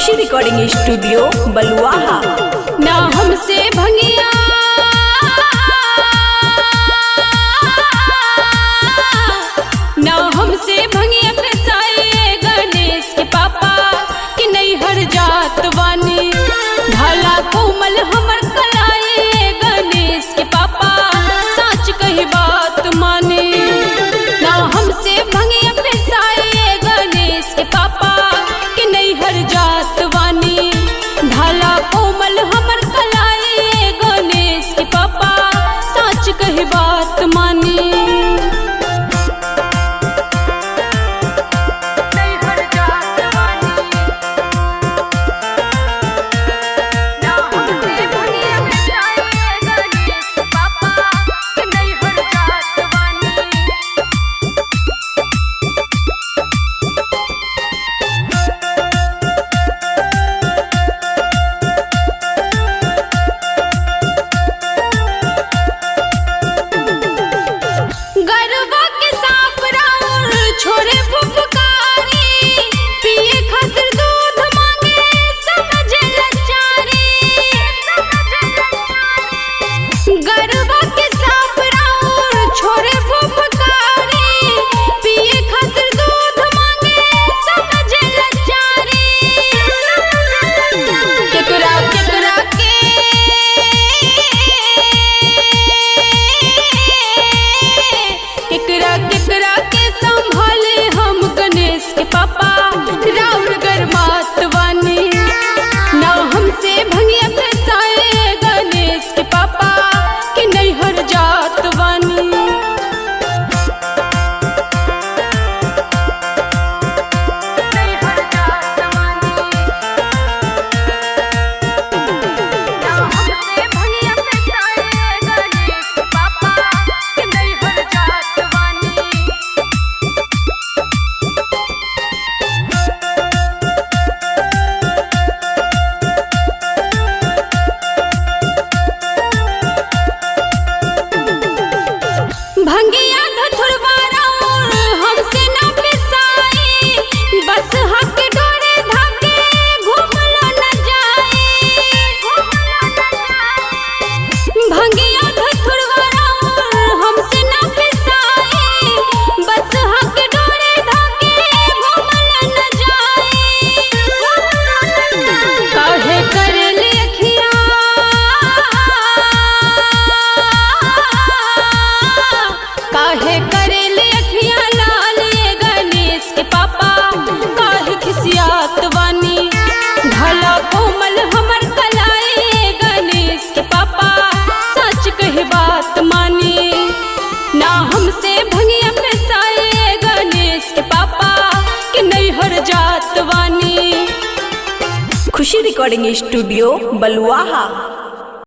खुशी recording studio बलुआहा। ना हमसे भंगिया ना हमसे भंगिया फसाए गणेश के पापा कि नहीं हर जात वानी ढाला कोमल हमर कलाए गणेश के पापा सच कही बात माने। ना हमसे भंगिया फसाए गणेश के पापा कि नहीं हर जात वानी ढाला कोमल हमर कलाए गणेश के पापा सच कही बात माने। छोरे फुफकारी पिए खातिर दूध मांगे समझ लचारी गरबा के सांप राउर छोरे फुफकारी पिए खातिर दूध मांगे समझ लचारी। केकरा केकरा के केकरा केकरा के संभाले हम गणेश के पापा राउर गरमात वानी। ना हमसे भंगिया फसाए गणेश के पापा कि नहीं हर जात वानी। भंगिया धथुरवा राउर हमसे ना पिसाई बस हक डोरे धाके घूमलो न जाए। भंगिया धथुरवा राउर हमसे ना पिसाई बस हक डोरे धाके घूमलो न जाए। काहे करले अखिया काहे करेले अखिया लाल गणेश के पापा काहे खिसियात वानी ढाला कोमल हमर कलाए गणेश के पापा सच कही बात माने। ना हमसे भंगिया फसाए गणेश के पापा कि नहीं हर जात वानी। खुशी रिकॉर्डिंग स्टूडियो बलुआहा।